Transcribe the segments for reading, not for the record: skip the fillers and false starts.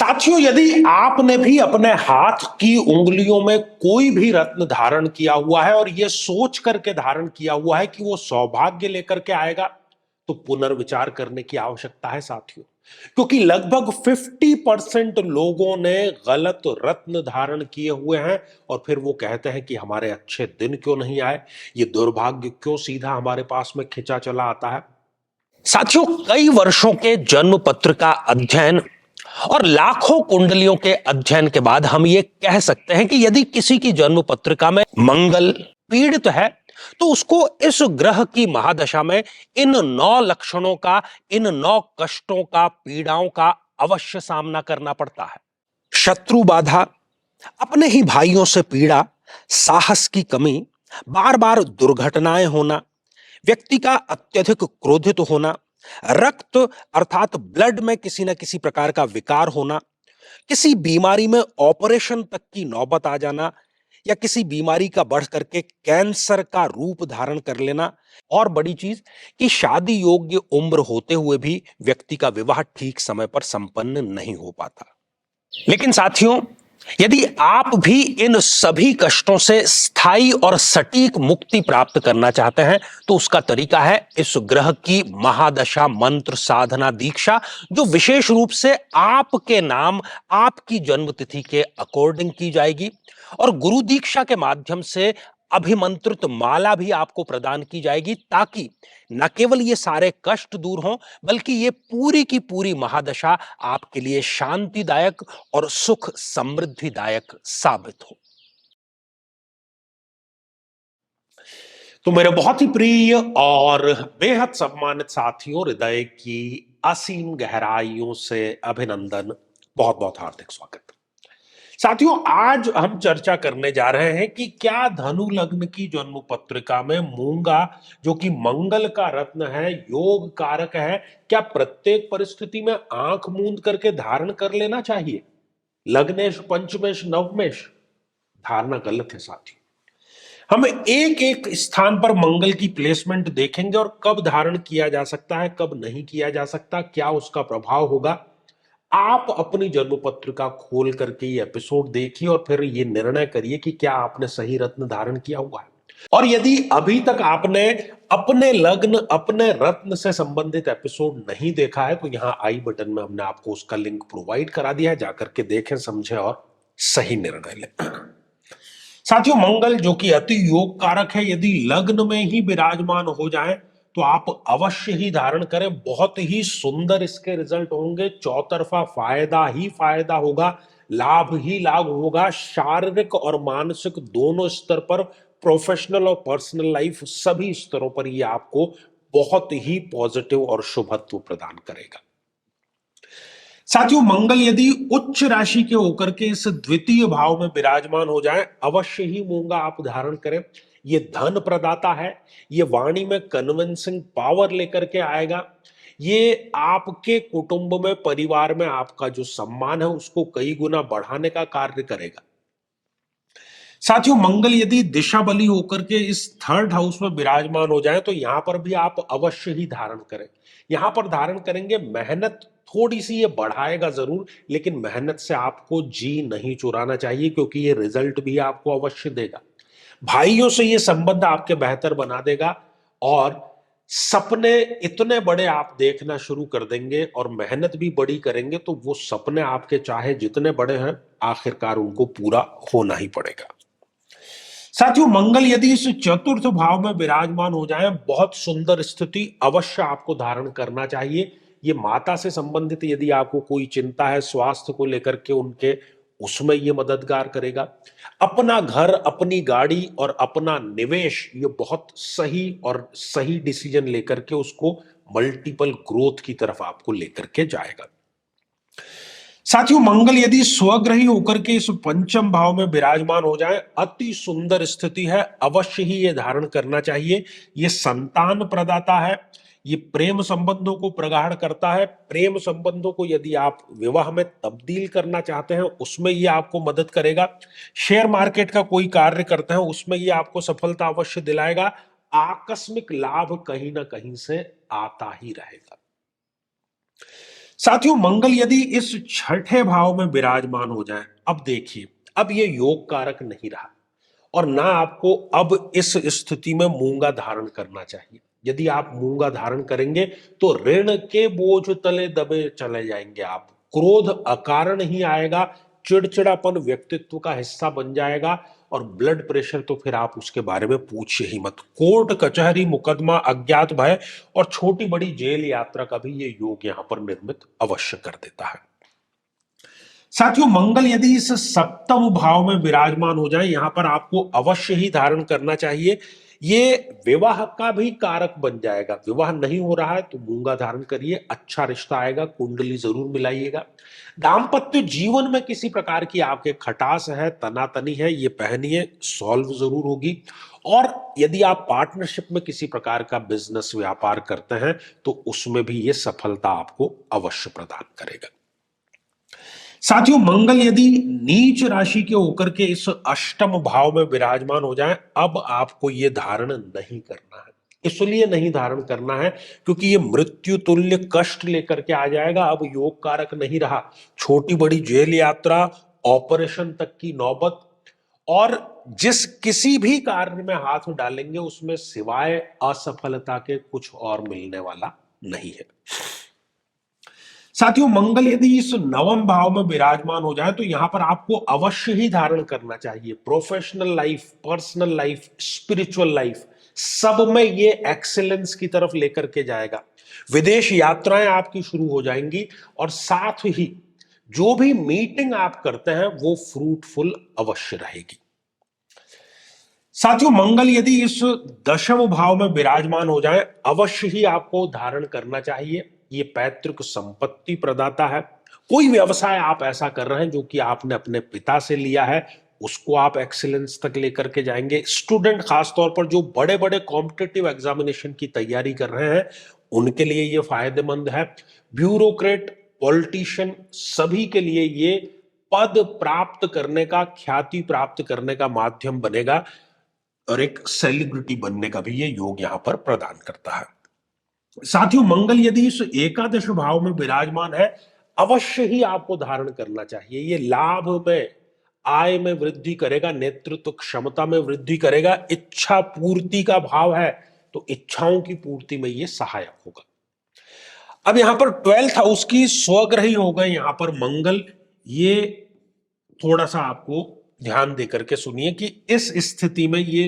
साथियों, यदि आपने भी अपने हाथ की उंगलियों में कोई भी रत्न धारण किया हुआ है और यह सोच करके धारण किया हुआ है कि वो सौभाग्य लेकर के आएगा, तो पुनर्विचार करने की आवश्यकता है साथियों। क्योंकि लगभग 50% लोगों ने गलत रत्न धारण किए हुए हैं और फिर वो कहते हैं कि हमारे अच्छे दिन क्यों नहीं आए, ये दुर्भाग्य क्यों सीधा हमारे पास में खिंचा चला आता है। साथियों, कई वर्षों के जन्म पत्र का अध्ययन और लाखों कुंडलियों के अध्ययन के बाद हम ये कह सकते हैं कि यदि किसी की जन्म पत्रिका में मंगल पीड़ित है, तो उसको इस ग्रह की महादशा में इन 9 लक्षणों का, इन 9 कष्टों का, पीड़ाओं का अवश्य सामना करना पड़ता है। शत्रु बाधा, अपने ही भाइयों से पीड़ा, साहस की कमी, बार बार दुर्घटनाएं होना, व्यक्ति का अत्यधिक क्रोधित होना, रक्त अर्थात ब्लड में किसी न किसी प्रकार का विकार होना, किसी बीमारी में ऑपरेशन तक की नौबत आ जाना, या किसी बीमारी का बढ़ करके कैंसर का रूप धारण कर लेना, और बड़ी चीज कि शादी योग्य उम्र होते हुए भी व्यक्ति का विवाह ठीक समय पर संपन्न नहीं हो पाता। लेकिन साथियों, यदि आप भी इन सभी कष्टों से स्थायी और सटीक मुक्ति प्राप्त करना चाहते हैं, तो उसका तरीका है इस ग्रह की महादशा मंत्र साधना दीक्षा, जो विशेष रूप से आपके नाम, आपकी जन्मतिथि के अकॉर्डिंग की जाएगी। और गुरु दीक्षा के माध्यम से अभिमंत्रित माला भी आपको प्रदान की जाएगी, ताकि न केवल ये सारे कष्ट दूर हों, बल्कि ये पूरी की पूरी महादशा आपके लिए शांतिदायक और सुख समृद्धिदायक साबित हो। तो मेरे बहुत ही प्रिय और बेहद सम्मानित साथियों, हृदय की असीम गहराइयों से अभिनंदन, बहुत बहुत हार्दिक स्वागत। साथियों, आज हम चर्चा करने जा रहे हैं कि क्या धनु लग्न की जन्म पत्रिका में मूंगा, जो कि मंगल का रत्न है, योग कारक है, क्या प्रत्येक परिस्थिति में आंख मूंद करके धारण कर लेना चाहिए? लग्नेश, पंचमेश, नवमेश? धारणा गलत है साथियों। हम एक एक स्थान पर मंगल की प्लेसमेंट देखेंगे और कब धारण किया जा सकता है, कब नहीं किया जा सकता, क्या उसका प्रभाव होगा। आप अपनी जन्म पत्रिका खोल करके ये एपिसोड देखिए और फिर ये निर्णय करिए कि क्या आपने सही रत्न धारण किया हुआ है। और यदि अभी तक आपने अपने लग्न, अपने रत्न से संबंधित एपिसोड नहीं देखा है, तो यहां आई बटन में हमने आपको उसका लिंक प्रोवाइड करा दिया है, जाकर के देखें, समझें और सही निर्णय लें। साथियों, मंगल जो कि अति योग कारक है, यदि लग्न में ही विराजमान हो जाए तो आप अवश्य ही धारण करें। बहुत ही सुंदर इसके रिजल्ट होंगे, चौतरफा फायदा ही फायदा होगा, लाभ ही लाभ होगा, शारीरिक और मानसिक दोनों स्तर पर, प्रोफेशनल और पर्सनल लाइफ सभी स्तरों पर ये आपको बहुत ही पॉजिटिव और शुभत्व प्रदान करेगा। साथियों, मंगल यदि उच्च राशि के होकर के इस द्वितीय भाव में विराजमान हो जाए, अवश्य ही मूंगा आप धारण करें। ये धन प्रदाता है, ये वाणी में कन्विंसिंग पावर लेकर के आएगा, ये आपके कुटुंब में, परिवार में आपका जो सम्मान है उसको कई गुना बढ़ाने का कार्य करेगा। साथियों, मंगल यदि दिशा बली होकर के इस थर्ड हाउस में विराजमान हो जाए, तो यहां पर भी आप अवश्य ही धारण करें। यहां पर धारण करेंगे, मेहनत थोड़ी सी ये बढ़ाएगा जरूर, लेकिन मेहनत से आपको जी नहीं चुराना चाहिए, क्योंकि ये रिजल्ट भी आपको अवश्य देगा। भाइयों से ये संबंध आपके बेहतर बना देगा और सपने इतने बड़े आप देखना शुरू कर देंगे और मेहनत भी बड़ी करेंगे, तो वो सपने आपके चाहे जितने बड़े हैं, आखिरकार उनको पूरा होना ही पड़ेगा। साथियों, मंगल यदि इस चतुर्थ भाव में विराजमान हो जाए, बहुत सुंदर स्थिति, अवश्य आपको धारण करना चाहिए। ये माता से संबंधित यदि आपको कोई चिंता है स्वास्थ्य को लेकर के उनके, उसमें ये मददगार करेगा। अपना घर, अपनी गाड़ी और अपना निवेश, ये बहुत सही और सही डिसीजन लेकर के उसको मल्टीपल ग्रोथ की तरफ आपको लेकर के जाएगा। साथियों, मंगल यदि स्वग्रही होकर के इस पंचम भाव में विराजमान हो जाए, अति सुंदर स्थिति है, अवश्य ही ये धारण करना चाहिए। ये संतान प्रदाता है, ये प्रेम संबंधों को प्रगाढ़ करता है। प्रेम संबंधों को यदि आप विवाह में तब्दील करना चाहते हैं, उसमें ये आपको मदद करेगा। शेयर मार्केट का कोई कार्य करते हैं, उसमें ये आपको सफलता अवश्य दिलाएगा। आकस्मिक लाभ कहीं ना कहीं से आता ही रहेगा। साथियों, मंगल यदि इस छठे भाव में विराजमान हो जाए, अब देखिए, अब ये योग कारक नहीं रहा और ना आपको अब इस स्थिति में मूंगा धारण करना चाहिए। यदि आप मूंगा धारण करेंगे तो ऋण के बोझ तले दबे चले जाएंगे आप। क्रोध अकारण ही आएगा, चिड़चिड़ापन व्यक्तित्व का हिस्सा बन जाएगा और ब्लड प्रेशर तो फिर आप उसके बारे में पूछिए ही मत। कोर्ट कचहरी मुकदमा, अज्ञात भय और छोटी बड़ी जेल यात्रा का भी ये योग यहां पर निर्मित अवश्य कर देता है। साथियों, मंगल यदि इस सप्तम भाव में विराजमान हो जाए, यहां पर आपको अवश्य ही धारण करना चाहिए। ये विवाह का भी कारक बन जाएगा। विवाह नहीं हो रहा है तो मूंगा धारण करिए, अच्छा रिश्ता आएगा, कुंडली जरूर मिलाइएगा। दाम्पत्य जीवन में किसी प्रकार की आपके खटास है, तनातनी है, ये पहनिए, सॉल्व जरूर होगी। और यदि आप पार्टनरशिप में किसी प्रकार का बिजनेस व्यापार करते हैं तो उसमें भी ये सफलता आपको अवश्य प्रदान करेगा। साथियों, मंगल यदि नीच राशि के होकर के इस अष्टम भाव में विराजमान हो जाए, अब आपको ये धारण नहीं करना है। इसलिए नहीं धारण करना है क्योंकि ये मृत्यु तुल्य कष्ट लेकर के आ जाएगा। अब योग कारक नहीं रहा। छोटी बड़ी जेल यात्रा, ऑपरेशन तक की नौबत और जिस किसी भी कार्य में हाथ डालेंगे उसमें सिवाय असफलता के कुछ और मिलने वाला नहीं है। साथियों, मंगल यदि इस नवम भाव में विराजमान हो जाए तो यहां पर आपको अवश्य ही धारण करना चाहिए। Professional life, personal life, spiritual life, सब में ये एक्सीलेंस की तरफ लेकर के जाएगा। विदेश यात्राएं आपकी शुरू हो जाएंगी और साथ ही जो भी मीटिंग आप करते हैं वो फ्रूटफुल अवश्य रहेगी। साथियों, मंगल यदि इस दशम भाव में विराजमान हो जाए, अवश्य ही आपको धारण करना चाहिए। ये पैतृक संपत्ति प्रदाता है। कोई व्यवसाय आप ऐसा कर रहे हैं जो कि आपने अपने पिता से लिया है, उसको आप एक्सीलेंस तक लेकर के जाएंगे। स्टूडेंट खासतौर पर जो बड़े बड़े कॉम्पिटिटिव एग्जामिनेशन की तैयारी कर रहे हैं उनके लिए ये फायदेमंद है। ब्यूरोक्रेट, पॉलिटिशियन, सभी के लिए ये पद प्राप्त करने का, ख्याति प्राप्त करने का माध्यम बनेगा और एक सेलिब्रिटी बनने का भी ये योग यहां पर प्रदान करता है। साथियों, मंगल यदि इस एकादश भाव में विराजमान है, अवश्य ही आपको धारण करना चाहिए। ये लाभ में, आय में वृद्धि करेगा, नेतृत्व क्षमता में वृद्धि करेगा। इच्छा पूर्ति का भाव है तो इच्छाओं की पूर्ति में ये सहायक होगा। अब यहां पर 12th हाउस की स्वग्रही हो गए यहां पर मंगल। ये थोड़ा सा आपको ध्यान देकर के सुनिए कि इस स्थिति में ये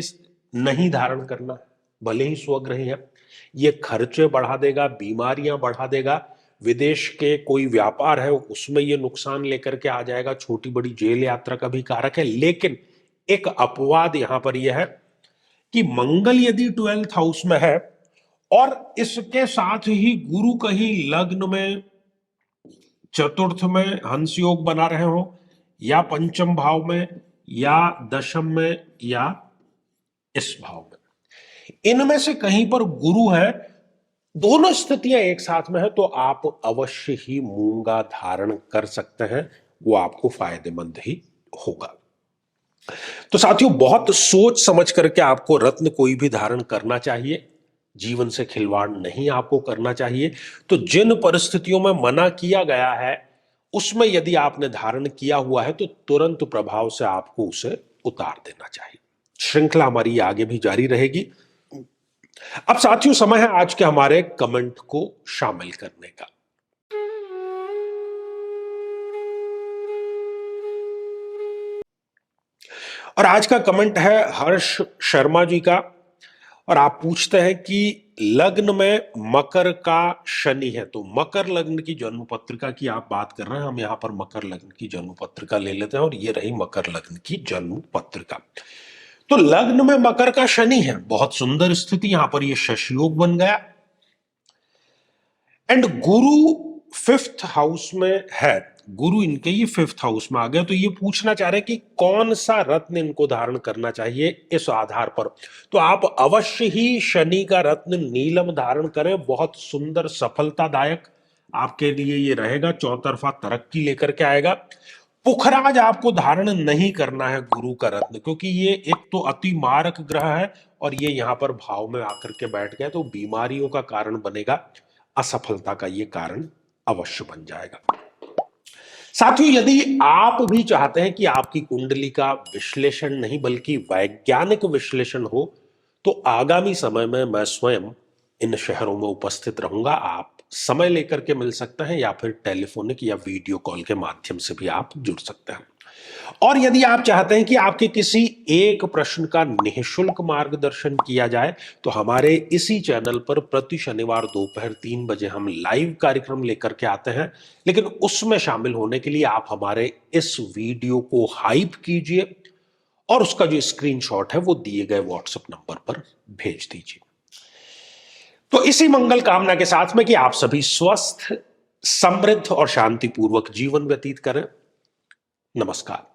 नहीं धारण करना। भले ही स्वग्रही है, ये खर्चे बढ़ा देगा, बीमारियां बढ़ा देगा। विदेश के कोई व्यापार है उसमें ये नुकसान लेकर के आ जाएगा। छोटी बड़ी जेल यात्रा का भी कारक है। लेकिन एक अपवाद यहां पर यह है कि मंगल यदि 12th हाउस में है और इसके साथ ही गुरु कहीं लग्न में, चतुर्थ में हंस योग बना रहे हो, या पंचम भाव में, या दशम में, या इस भाव में, इनमें से कहीं पर गुरु है, दोनों स्थितियां एक साथ में है तो आप अवश्य ही मूंगा धारण कर सकते हैं। वो आपको फायदेमंद ही होगा। तो साथियों, बहुत सोच समझ करके आपको रत्न कोई भी धारण करना चाहिए। जीवन से खिलवाड़ नहीं आपको करना चाहिए। तो जिन परिस्थितियों में मना किया गया है उसमें यदि आपने धारण किया हुआ है तो तुरंत प्रभाव से आपको उसे उतार देना चाहिए। श्रृंखला हमारी आगे भी जारी रहेगी। अब साथियों, समय है आज के हमारे कमेंट को शामिल करने का। और आज का कमेंट है हर्ष शर्मा जी का और आप पूछते हैं कि लग्न में मकर का शनि है। तो मकर लग्न की जन्म पत्रिका की आप बात कर रहे हैं। हम यहां पर मकर लग्न की जन्म पत्रिका ले लेते हैं और ये रही मकर लग्न की जन्म पत्रिका। तो लग्न में मकर का शनि है, बहुत सुंदर स्थिति। यहां पर ये शशि योग बन गया एंड गुरु 5th हाउस में है। गुरु इनके ये 5th हाउस में आ गया। तो ये पूछना चाह रहे हैं कि कौन सा रत्न इनको धारण करना चाहिए इस आधार पर। तो आप अवश्य ही शनि का रत्न नीलम धारण करें। बहुत सुंदर, सफलतादायक आपके लिए ये रहेगा। चौतरफा तरक्की लेकर के आएगा। पुखराज आपको धारण नहीं करना है गुरु का रत्न, क्योंकि ये एक तो अति मारक ग्रह है और ये यहां पर भाव में आकर के बैठ गया तो बीमारियों का कारण बनेगा, असफलता का ये कारण अवश्य बन जाएगा। साथियों, यदि आप भी चाहते हैं कि आपकी कुंडली का विश्लेषण नहीं बल्कि वैज्ञानिक विश्लेषण हो, तो आगामी समय में मैं स्वयं इन शहरों में उपस्थित रहूंगा। आप समय लेकर के मिल सकते हैं या फिर टेलीफोनिक या वीडियो कॉल के माध्यम से भी आप जुड़ सकते हैं। और यदि आप चाहते हैं कि आपके किसी एक प्रश्न का निःशुल्क मार्गदर्शन किया जाए, तो हमारे इसी चैनल पर प्रति शनिवार दोपहर 3 बजे हम लाइव कार्यक्रम लेकर के आते हैं। लेकिन उसमें शामिल होने के लिए आप हमारे इस वीडियो को हाइप कीजिए और उसका जो स्क्रीनशॉट है वो दिए गए व्हाट्सएप नंबर पर भेज दीजिए। तो इसी मंगल कामना के साथ में कि आप सभी स्वस्थ, समृद्ध और शांतिपूर्वक जीवन व्यतीत करें। नमस्कार।